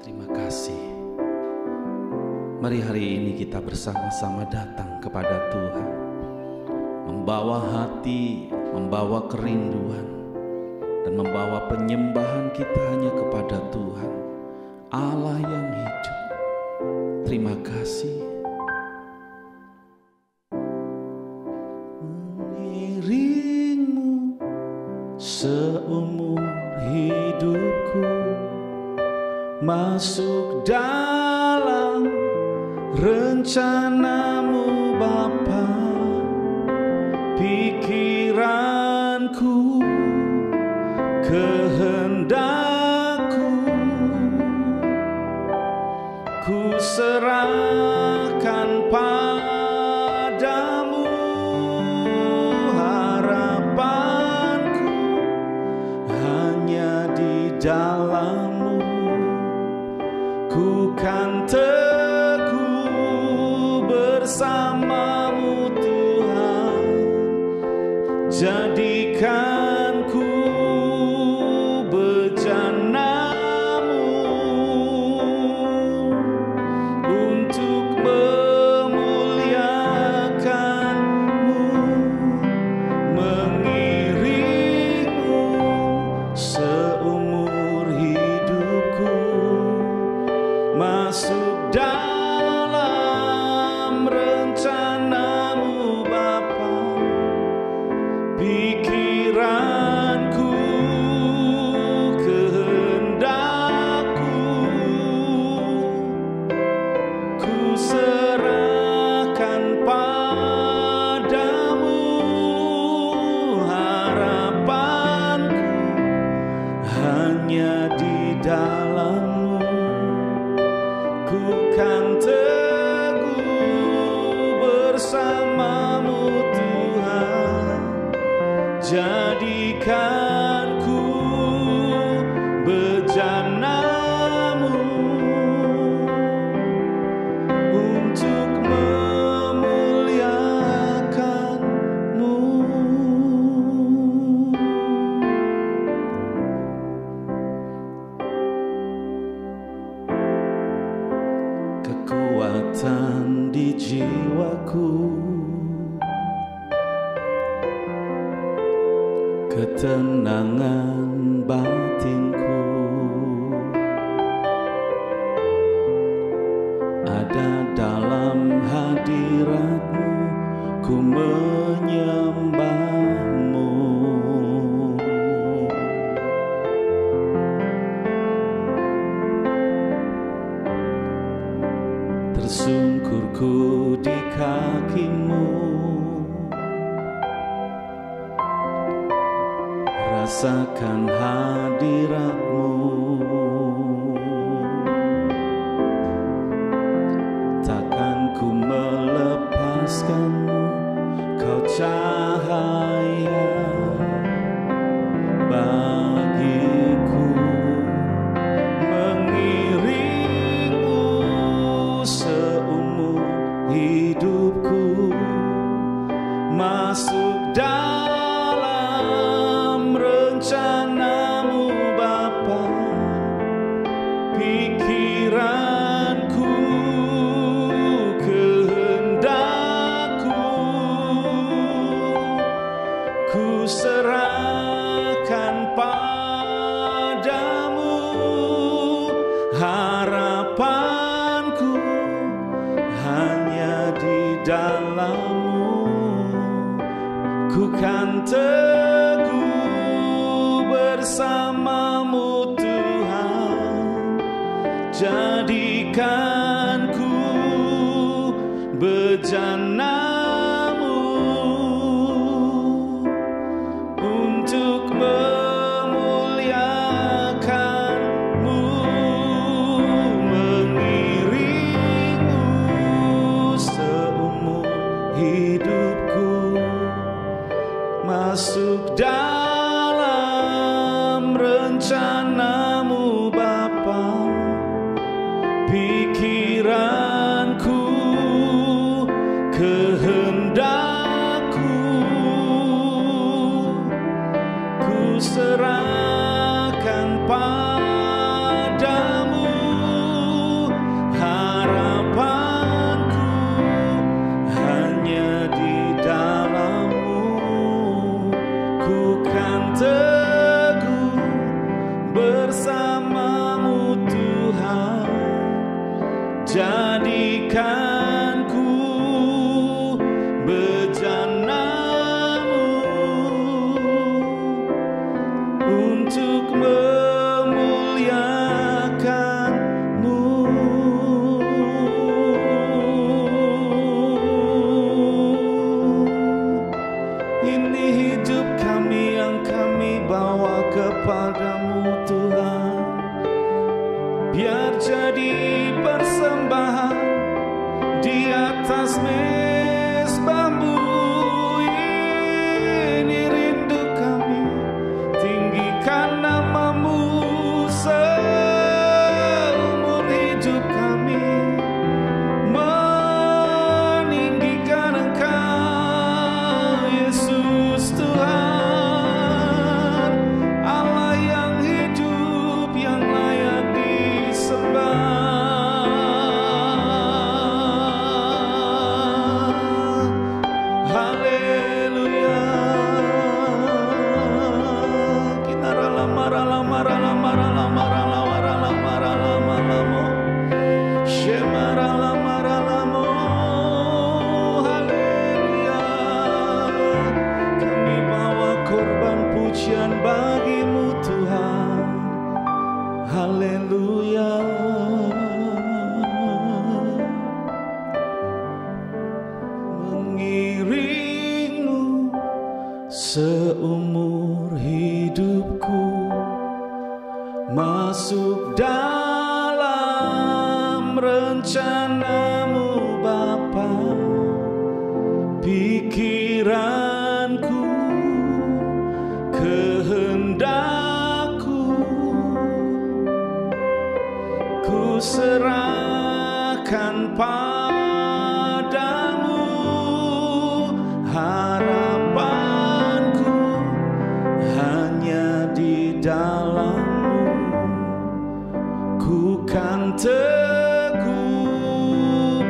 Terima kasih. Mari hari ini kita bersama-sama datang kepada Tuhan, membawa hati, membawa kerinduan, dan membawa penyembahan kita hanya kepada Tuhan, Allah yang hidup. Terima kasih. Mengiringmu seumur hidupku, masuk dalam rencanamu Bapa. Pikiranku, kehendakku, ku serahkan padamu. Harapanku hanya di dalam-Mu. Ku kan teguh bersama-Mu Tuhan. Jadikan ku bejana-Mu untuk memuliakan-Mu, mengiringmu seumur hidupku, masuk dalam rencana-Mu Bapa. Pikiranku, kehendakku, ku serahkan padamu. Harapanku hanya di dalam-Mu. Ku kan teguh bersama-Mu Tuhan. Jadikan ku bejana-Mu untuk memuliakan-Mu. Kekuatan di jiwaku, ketenangan batinku, ada dalam hadirat-Mu. Ku menyembah-Mu. Tersungkurku di kaki-Mu, rasakan hadirat-Mu. Takkan ku melepaskan-Mu, Kau cahaya bagiku. Mengiringmu seumur hidupku, masuk dalam rencana-Mu Bapa. Pikiranku, kehendakku, ku serahkan padamu. Harapanku hanya di dalam-Mu. Ku kan teguh bersama-Mu Tuhan. Jadikan ku bejana-Mu untuk memuliakan-Mu, mengiringmu seumur hidupku, masuk dalam rencana-Mu Bapa. Pikiranku, ke bersamamu Tuhan, jadikan ku bejanamu untuk memuliakanmu. Ini hidup kami yang kami bawa kepadamu Tuhan, biar jadi persembahan di atas mezbahmu. Ini rindu kami, tinggikan namamu seumur hidup kami, meninggikan Engkau Yesus Tuhan, Allah yang hidup, yang layak disembah. Haleluya. Kinarala marala marala marala marala marala marala marala shemarala marala mo. Haleluya. Kami bawa korban pujian bagimu Tuhan. Haleluya. Mengiringmu seumur hidupku, masuk dalam rencanamu Bapa. Pikiranku, kehendakku, ku serahkan padamu. Harapanku hanya di dalam-Mu, ku kan teguh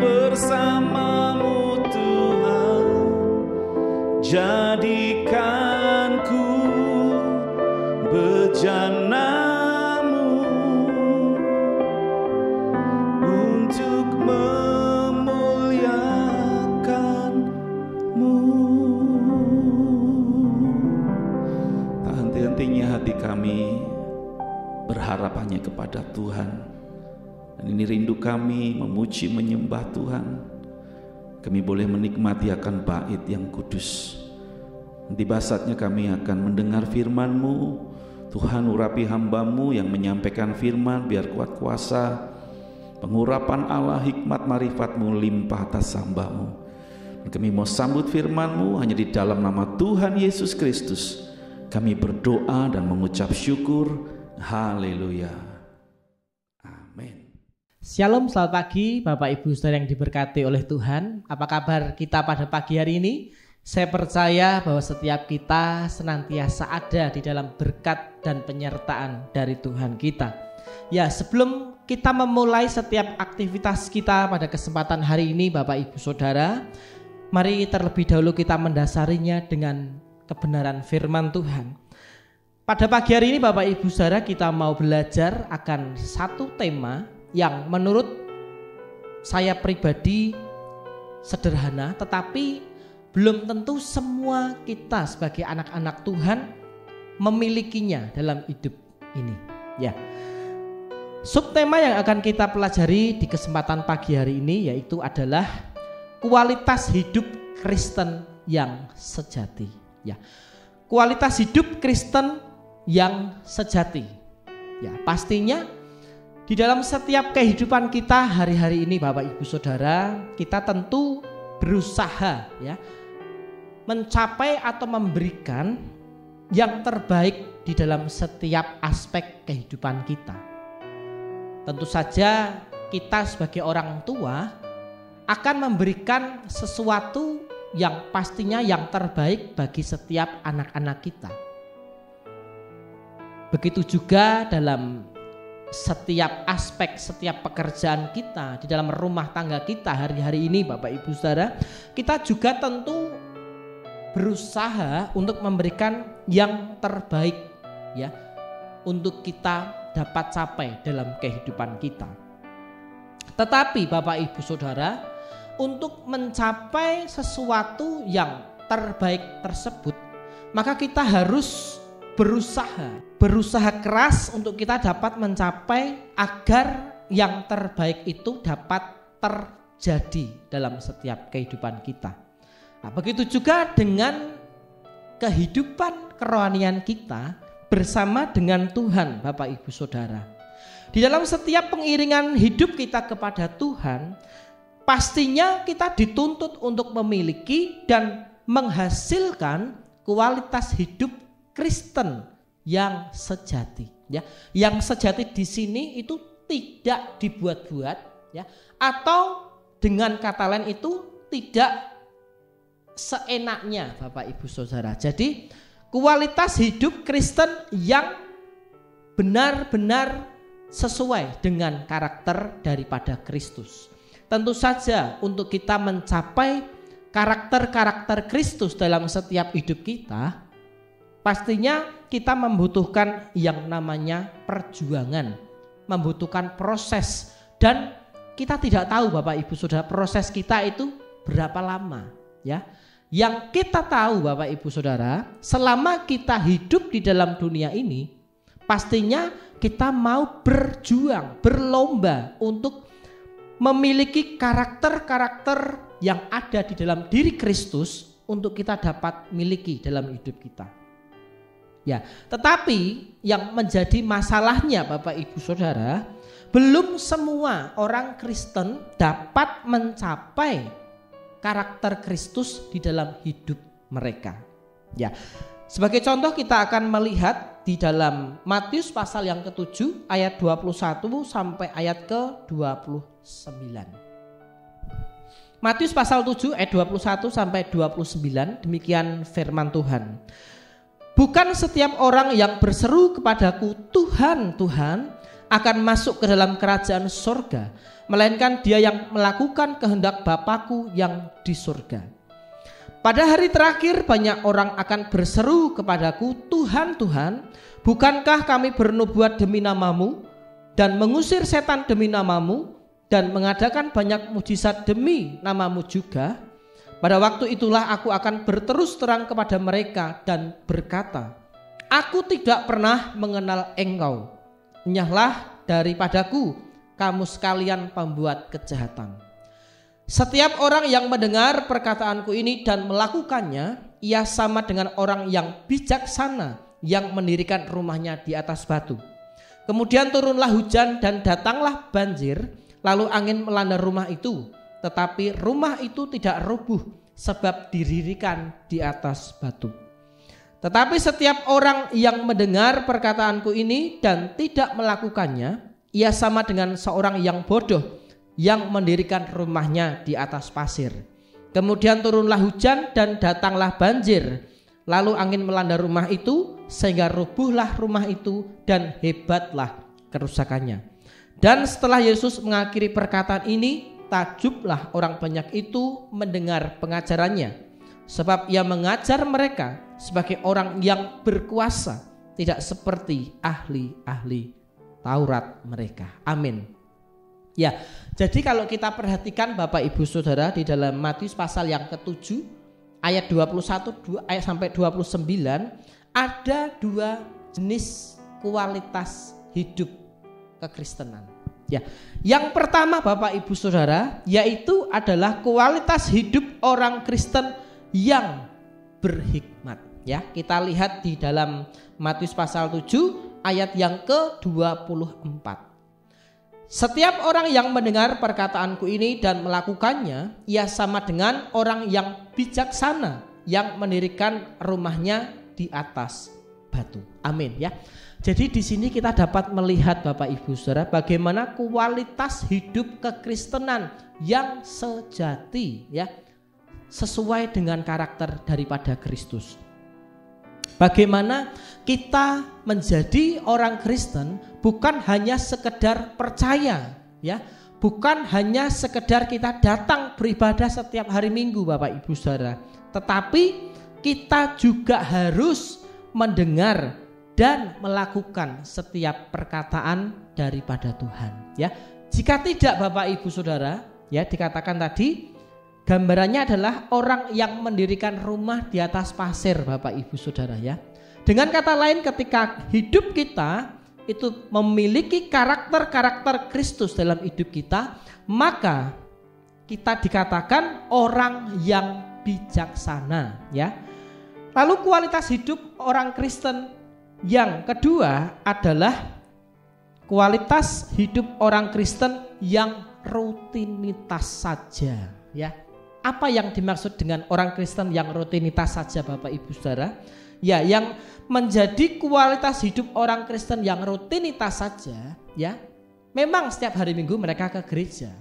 bersamamu Tuhan, jadikan ku bejanamu untuk memuliakanmu. Tak henti-hentinya hati kami berharap hanya kepada Tuhan. Dan ini rindu kami memuji menyembah Tuhan. Kami boleh menikmati akan bait yang kudus. Nanti saatnya kami akan mendengar firman-Mu. Tuhan, urapi hamba-Mu yang menyampaikan firman, biar kuat kuasa pengurapan Allah, hikmat marifat-Mu limpah atas hamba-Mu. Dan kami mau sambut firman-Mu hanya di dalam nama Tuhan Yesus Kristus. Kami berdoa dan mengucap syukur. Haleluya. Amin. Shalom, selamat pagi Bapak Ibu Saudara yang diberkati oleh Tuhan. Apa kabar kita pada pagi hari ini? Saya percaya bahwa setiap kita senantiasa ada di dalam berkat dan penyertaan dari Tuhan kita. Ya, sebelum kita memulai setiap aktivitas kita pada kesempatan hari ini Bapak Ibu Saudara, mari terlebih dahulu kita mendasarinya dengan kebenaran firman Tuhan. Pada pagi hari ini Bapak Ibu Saudara, kita mau belajar akan satu tema yang menurut saya pribadi sederhana, tetapi belum tentu semua kita sebagai anak-anak Tuhan memilikinya dalam hidup ini. Ya, subtema yang akan kita pelajari di kesempatan pagi hari ini yaitu adalah kualitas hidup Kristen yang sejati. Ya, kualitas hidup Kristen yang sejati. Ya, pastinya di dalam setiap kehidupan kita hari-hari ini Bapak Ibu Saudara, kita tentu berusaha ya mencapai atau memberikan yang terbaik di dalam setiap aspek kehidupan kita. Tentu saja kita sebagai orang tua akan memberikan sesuatu yang pastinya yang terbaik bagi setiap anak-anak kita. Begitu juga dalam setiap aspek, setiap pekerjaan kita, di dalam rumah tangga kita hari-hari ini Bapak Ibu Saudara, kita juga tentu berusaha untuk memberikan yang terbaik ya untuk kita dapat capai dalam kehidupan kita. Tetapi Bapak Ibu Saudara, untuk mencapai sesuatu yang terbaik tersebut, maka kita harus berusaha keras untuk kita dapat mencapai agar yang terbaik itu dapat terjadi dalam setiap kehidupan kita. Nah, begitu juga dengan kehidupan kerohanian kita bersama dengan Tuhan, Bapak Ibu Saudara. Di dalam setiap pengiringan hidup kita kepada Tuhan, pastinya kita dituntut untuk memiliki dan menghasilkan kualitas hidup Kristen yang sejati, ya. Yang sejati di sini itu tidak dibuat-buat, ya, atau dengan kata lain itu tidak seenaknya, Bapak Ibu Saudara. Jadi kualitas hidup Kristen yang benar-benar sesuai dengan karakter daripada Kristus. Tentu saja untuk kita mencapai karakter-karakter Kristus dalam setiap hidup kita, pastinya kita membutuhkan yang namanya perjuangan, membutuhkan proses, dan kita tidak tahu, Bapak Ibu Saudara, proses kita itu berapa lama, ya. Yang kita tahu, Bapak Ibu Saudara, selama kita hidup di dalam dunia ini, pastinya kita mau berjuang, berlomba untuk memiliki karakter-karakter yang ada di dalam diri Kristus untuk kita dapat miliki dalam hidup kita. Ya, tetapi yang menjadi masalahnya, Bapak Ibu Saudara, belum semua orang Kristen dapat mencapai karakter Kristus di dalam hidup mereka. Ya, sebagai contoh kita akan melihat di dalam Matius pasal yang ke-7 ayat 21 sampai ayat ke-29. Matius pasal 7 ayat 21 sampai 29, demikian firman Tuhan. Bukan setiap orang yang berseru kepadaku Tuhan, Tuhan akan masuk ke dalam kerajaan surga, melainkan dia yang melakukan kehendak Bapa-Ku yang di surga. Pada hari terakhir banyak orang akan berseru kepadaku, Tuhan, Tuhan, bukankah kami bernubuat demi namamu dan mengusir setan demi namamu dan mengadakan banyak mujizat demi namamu juga? Pada waktu itulah aku akan berterus terang kepada mereka dan berkata, aku tidak pernah mengenal engkau. Enyahlah daripadaku, kamu sekalian pembuat kejahatan. Setiap orang yang mendengar perkataanku ini dan melakukannya, ia sama dengan orang yang bijaksana yang mendirikan rumahnya di atas batu. Kemudian turunlah hujan dan datanglah banjir, lalu angin melanda rumah itu, tetapi rumah itu tidak rubuh sebab didirikan di atas batu. Tetapi setiap orang yang mendengar perkataanku ini dan tidak melakukannya, ia sama dengan seorang yang bodoh yang mendirikan rumahnya di atas pasir. Kemudian turunlah hujan dan datanglah banjir, lalu angin melanda rumah itu sehingga rubuhlah rumah itu dan hebatlah kerusakannya. Dan setelah Yesus mengakhiri perkataan ini, takjublah orang banyak itu mendengar pengajarannya, sebab ia mengajar mereka sebagai orang yang berkuasa, tidak seperti ahli-ahli Taurat mereka. Amin. Ya, jadi kalau kita perhatikan Bapak Ibu Saudara, di dalam Matius pasal yang ke-7 ayat 21 ayat sampai 29 ada dua jenis kualitas hidup kekristenan. Ya, yang pertama Bapak Ibu Saudara, yaitu adalah kualitas hidup orang Kristen yang berhikmat. Ya, kita lihat di dalam Matius pasal 7 ayat yang ke-24. Setiap orang yang mendengar perkataanku ini dan melakukannya, ia sama dengan orang yang bijaksana yang mendirikan rumahnya di atas batu. Amin, ya. Jadi di sini kita dapat melihat Bapak Ibu Saudara bagaimana kualitas hidup kekristenan yang sejati, ya, sesuai dengan karakter daripada Kristus. Bagaimana kita menjadi orang Kristen bukan hanya sekedar percaya, ya, bukan hanya sekedar kita datang beribadah setiap hari Minggu Bapak Ibu Saudara, tetapi kita juga harus mendengar dan melakukan setiap perkataan daripada Tuhan. Ya, jika tidak Bapak Ibu Saudara, ya dikatakan tadi gambarannya adalah orang yang mendirikan rumah di atas pasir Bapak Ibu Saudara ya. Dengan kata lain, ketika hidup kita itu memiliki karakter-karakter Kristus dalam hidup kita, maka kita dikatakan orang yang bijaksana ya. Lalu kualitas hidup orang Kristen yang kedua adalah kualitas hidup orang Kristen yang rutinitas saja ya. Apa yang dimaksud dengan orang Kristen yang rutinitas saja Bapak Ibu Saudara? Ya, yang menjadi kualitas hidup orang Kristen yang rutinitas saja ya. Memang setiap hari Minggu mereka ke gereja.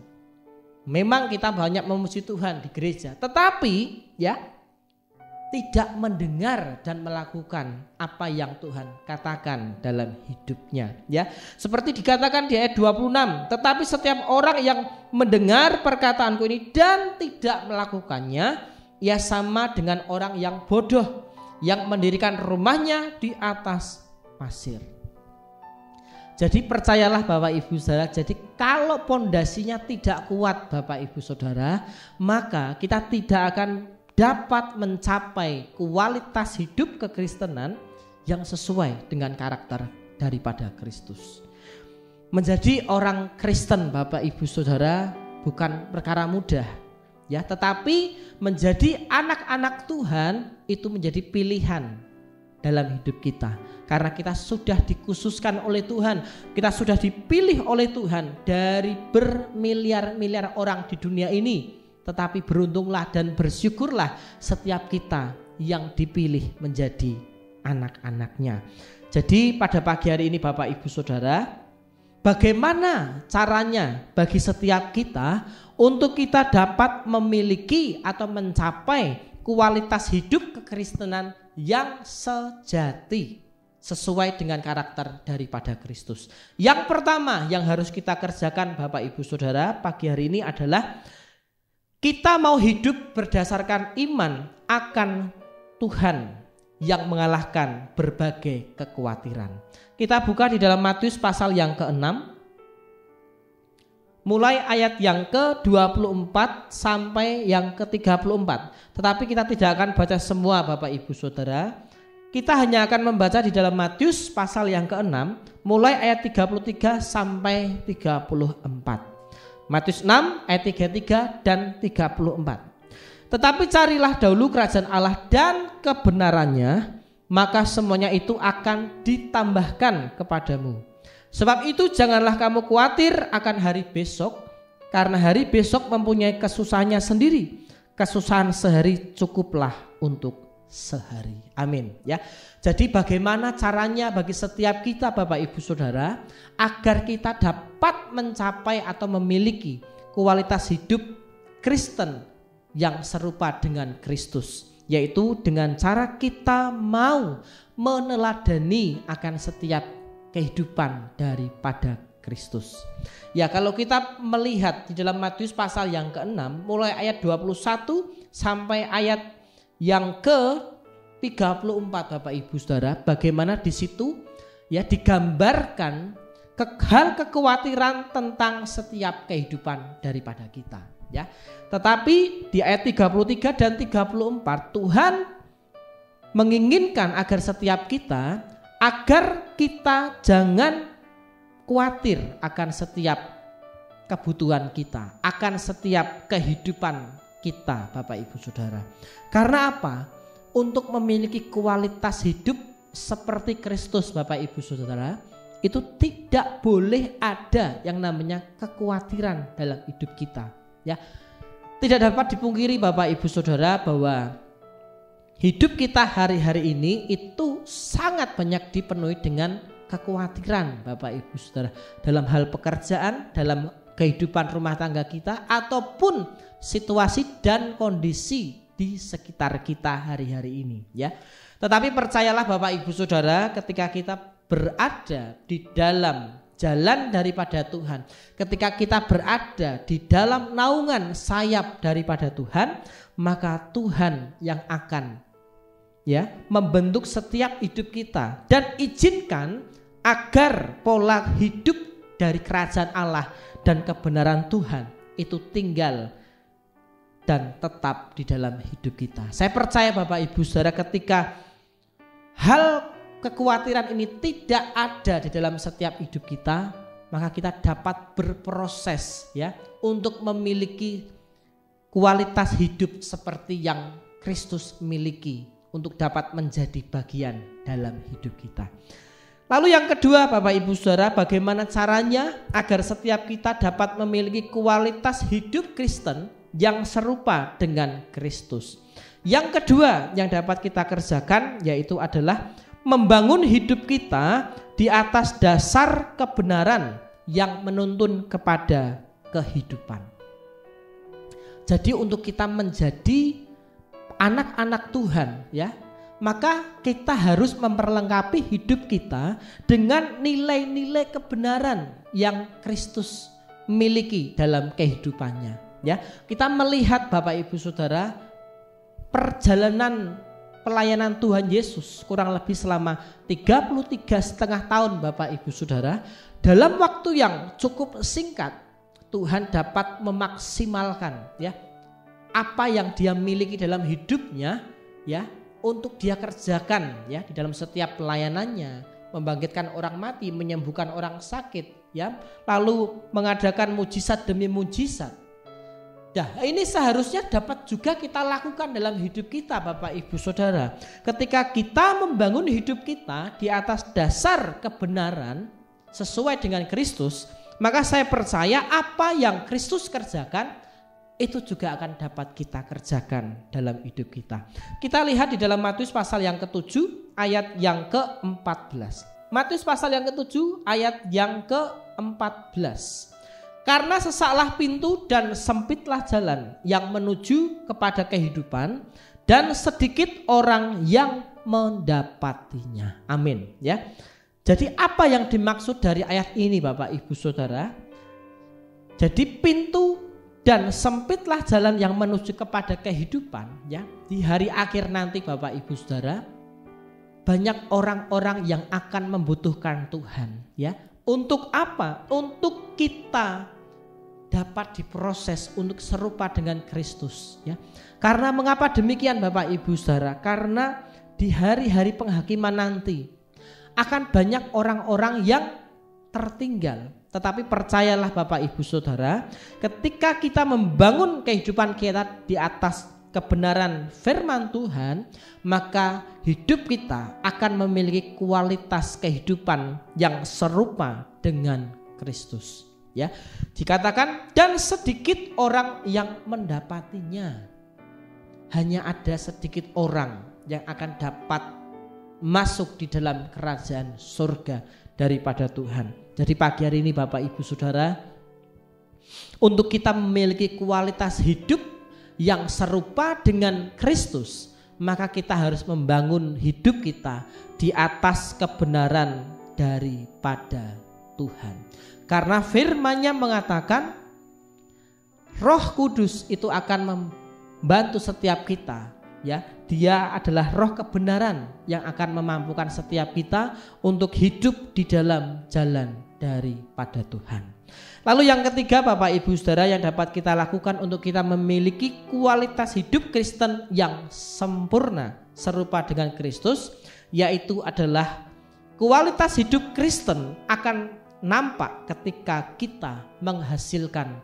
Memang kita banyak memuji Tuhan di gereja, tetapi ya tidak mendengar dan melakukan apa yang Tuhan katakan dalam hidupnya ya. Seperti dikatakan di ayat 26, tetapi setiap orang yang mendengar perkataanku ini dan tidak melakukannya, ia sama dengan orang yang bodoh yang mendirikan rumahnya di atas pasir. Jadi percayalah Bapak Ibu Saudara, jadi kalau pondasinya tidak kuat Bapak Ibu Saudara, maka kita tidak akan dapat mencapai kualitas hidup kekristenan yang sesuai dengan karakter daripada Kristus. Menjadi orang Kristen Bapak Ibu Saudara bukan perkara mudah ya, tetapi menjadi anak-anak Tuhan itu menjadi pilihan dalam hidup kita. Karena kita sudah dikhususkan oleh Tuhan, kita sudah dipilih oleh Tuhan dari bermiliar-miliar orang di dunia ini. Tetapi beruntunglah dan bersyukurlah setiap kita yang dipilih menjadi anak-anaknya. Jadi pada pagi hari ini Bapak Ibu Saudara, bagaimana caranya bagi setiap kita untuk kita dapat memiliki atau mencapai kualitas hidup kekristenan yang sejati sesuai dengan karakter daripada Kristus. Yang pertama yang harus kita kerjakan Bapak Ibu Saudara pagi hari ini adalah kita mau hidup berdasarkan iman akan Tuhan yang mengalahkan berbagai kekhawatiran. Kita buka di dalam Matius pasal yang ke-6, mulai ayat yang ke-24 sampai yang ke-34. Tetapi kita tidak akan baca semua Bapak Ibu Saudara. Kita hanya akan membaca di dalam Matius pasal yang ke-6, mulai ayat 33 sampai 34. Matius 6 ayat 33 dan 34. Tetapi carilah dahulu kerajaan Allah dan kebenarannya, maka semuanya itu akan ditambahkan kepadamu. Sebab itu janganlah kamu khawatir akan hari besok, karena hari besok mempunyai kesusahannya sendiri. Kesusahan sehari cukuplah untuk sehari. Amin ya. Jadi bagaimana caranya bagi setiap kita Bapak Ibu Saudara agar kita dapat mencapai atau memiliki kualitas hidup Kristen yang serupa dengan Kristus, yaitu dengan cara kita mau meneladani akan setiap kehidupan daripada Kristus. Ya, kalau kita melihat di dalam Matius pasal yang ke-6 mulai ayat 21 sampai ayat yang ke-34 Bapak Ibu Saudara, bagaimana di situ ya digambarkan hal kekhawatiran tentang setiap kehidupan daripada kita ya. Tetapi di ayat 33 dan 34 Tuhan menginginkan agar setiap kita agar kita jangan khawatir akan setiap kebutuhan kita, akan setiap kehidupan kita Bapak Ibu Saudara. Karena apa? Untuk memiliki kualitas hidup seperti Kristus Bapak Ibu Saudara, itu tidak boleh ada yang namanya kekhawatiran dalam hidup kita ya. Tidak dapat dipungkiri Bapak Ibu Saudara bahwa hidup kita hari-hari ini itu sangat banyak dipenuhi dengan kekhawatiran Bapak Ibu Saudara, dalam hal pekerjaan, dalam kehidupan rumah tangga kita, ataupun situasi dan kondisi di sekitar kita hari-hari ini ya. Tetapi percayalah Bapak Ibu Saudara, ketika kita berada di dalam jalan daripada Tuhan, ketika kita berada di dalam naungan sayap daripada Tuhan, maka Tuhan yang akan ya, membentuk setiap hidup kita, dan izinkan agar pola hidup dari kerajaan Allah dan kebenaran Tuhan itu tinggal dan tetap di dalam hidup kita. Saya percaya Bapak Ibu Saudara, ketika hal kekhawatiran ini tidak ada di dalam setiap hidup kita, maka kita dapat berproses ya untuk memiliki kualitas hidup seperti yang Kristus miliki, untuk dapat menjadi bagian dalam hidup kita. Lalu yang kedua Bapak Ibu Saudara, bagaimana caranya agar setiap kita dapat memiliki kualitas hidup Kristen yang serupa dengan Kristus. Yang kedua yang dapat kita kerjakan yaitu adalah membangun hidup kita di atas dasar kebenaran yang menuntun kepada kehidupan. Jadi untuk kita menjadi anak-anak Tuhan ya, maka kita harus memperlengkapi hidup kita dengan nilai-nilai kebenaran yang Kristus miliki dalam kehidupannya. Ya, kita melihat Bapak Ibu Saudara, perjalanan pelayanan Tuhan Yesus kurang lebih selama 33,5 tahun Bapak Ibu Saudara, dalam waktu yang cukup singkat Tuhan dapat memaksimalkan ya apa yang dia miliki dalam hidupnya ya, untuk dia kerjakan ya di dalam setiap pelayanannya, membangkitkan orang mati, menyembuhkan orang sakit ya, lalu mengadakan mujizat demi mujizat. Nah, ini seharusnya dapat juga kita lakukan dalam hidup kita Bapak Ibu Saudara. Ketika kita membangun hidup kita di atas dasar kebenaran sesuai dengan Kristus, maka saya percaya apa yang Kristus kerjakan itu juga akan dapat kita kerjakan dalam hidup kita. Kita lihat di dalam Matius pasal yang ke-7 ayat yang ke-14. Matius pasal yang ke-7 ayat yang ke-14. Karena sesaklah pintu dan sempitlah jalan yang menuju kepada kehidupan, dan sedikit orang yang mendapatinya. Amin ya. Jadi apa yang dimaksud dari ayat ini Bapak Ibu Saudara? Jadi pintu dan sempitlah jalan yang menuju kepada kehidupan ya. Di hari akhir nanti Bapak Ibu Saudara, banyak orang-orang yang akan membutuhkan Tuhan ya. Untuk apa? Untuk kita dapat diproses untuk serupa dengan Kristus ya. Karena mengapa demikian Bapak Ibu Saudara? Karena di hari-hari penghakiman nanti akan banyak orang-orang yang tertinggal. Tetapi percayalah Bapak Ibu Saudara, ketika kita membangun kehidupan kita di atas kebenaran firman Tuhan, maka hidup kita akan memiliki kualitas kehidupan yang serupa dengan Kristus. Ya, dikatakan dan sedikit orang yang mendapatinya. Hanya ada sedikit orang yang akan dapat masuk di dalam kerajaan surga daripada Tuhan. Jadi pagi hari ini Bapak Ibu Saudara, untuk kita memiliki kualitas hidup yang serupa dengan Kristus, maka kita harus membangun hidup kita di atas kebenaran daripada Tuhan. Karena firman-Nya mengatakan Roh Kudus itu akan membantu setiap kita ya. Dia adalah roh kebenaran yang akan memampukan setiap kita untuk hidup di dalam jalan daripada Tuhan. Lalu yang ketiga Bapak Ibu Saudara yang dapat kita lakukan untuk kita memiliki kualitas hidup Kristen yang sempurna serupa dengan Kristus, yaitu adalah kualitas hidup Kristen akan nampak ketika kita menghasilkan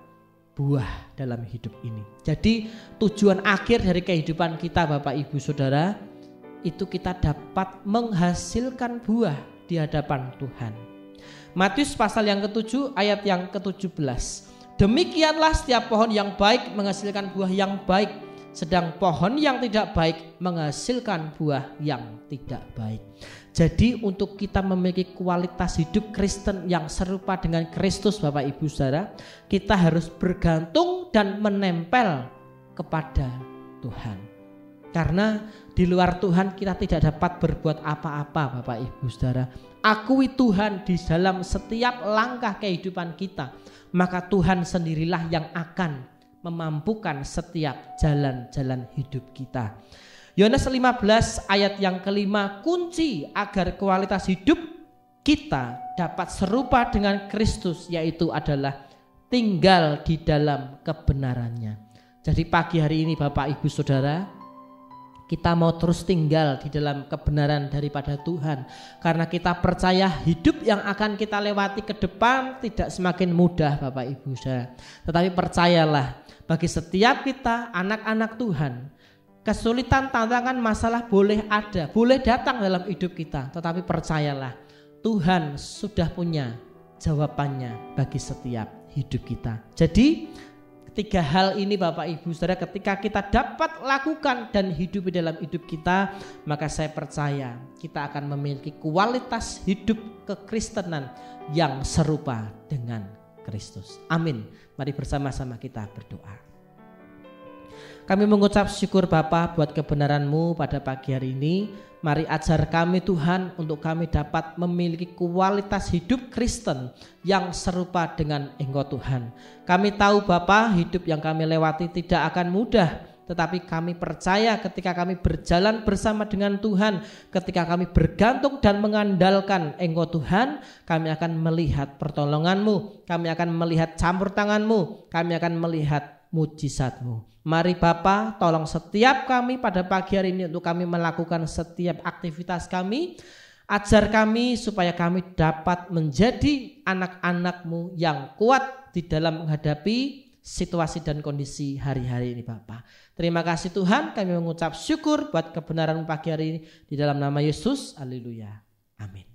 buah dalam hidup ini. Jadi tujuan akhir dari kehidupan kita Bapak Ibu Saudara, itu kita dapat menghasilkan buah di hadapan Tuhan. Matius pasal yang ke-7 ayat yang ke-17. Demikianlah setiap pohon yang baik menghasilkan buah yang baik, sedang pohon yang tidak baik menghasilkan buah yang tidak baik. Jadi untuk kita memiliki kualitas hidup Kristen yang serupa dengan Kristus Bapak Ibu Saudara, kita harus bergantung dan menempel kepada Tuhan. Karena di luar Tuhan kita tidak dapat berbuat apa-apa Bapak Ibu Saudara. Akui Tuhan di dalam setiap langkah kehidupan kita, maka Tuhan sendirilah yang akan memampukan setiap jalan-jalan hidup kita. Yohanes 15 ayat yang kelima, kunci agar kualitas hidup kita dapat serupa dengan Kristus yaitu adalah tinggal di dalam kebenarannya. Jadi pagi hari ini Bapak Ibu Saudara, kita mau terus tinggal di dalam kebenaran daripada Tuhan. Karena kita percaya hidup yang akan kita lewati ke depan tidak semakin mudah Bapak Ibu Saudara. Tetapi percayalah, bagi setiap kita anak-anak Tuhan, kesulitan, tantangan, masalah boleh ada, boleh datang dalam hidup kita. Tetapi percayalah, Tuhan sudah punya jawabannya bagi setiap hidup kita. Jadi ketiga hal ini Bapak Ibu Saudara, ketika kita dapat lakukan dan hidup di dalam hidup kita, maka saya percaya kita akan memiliki kualitas hidup kekristenan yang serupa dengan Kristus. Amin. Mari bersama-sama kita berdoa. Kami mengucap syukur Bapa buat kebenaran-Mu pada pagi hari ini. Mari ajar kami Tuhan untuk kami dapat memiliki kualitas hidup Kristen yang serupa dengan Engkau Tuhan. Kami tahu Bapa, hidup yang kami lewati tidak akan mudah, tetapi kami percaya ketika kami berjalan bersama dengan Tuhan, ketika kami bergantung dan mengandalkan Engkau Tuhan, kami akan melihat pertolongan-Mu, kami akan melihat campur tangan-Mu, kami akan melihat mujizat-Mu. Mari Bapa, tolong setiap kami pada pagi hari ini untuk kami melakukan setiap aktivitas kami. Ajar kami supaya kami dapat menjadi anak-anak-Mu yang kuat di dalam menghadapi situasi dan kondisi hari-hari ini Bapa. Terima kasih Tuhan, kami mengucap syukur buat kebenaran pagi hari ini di dalam nama Yesus. Haleluya. Amin.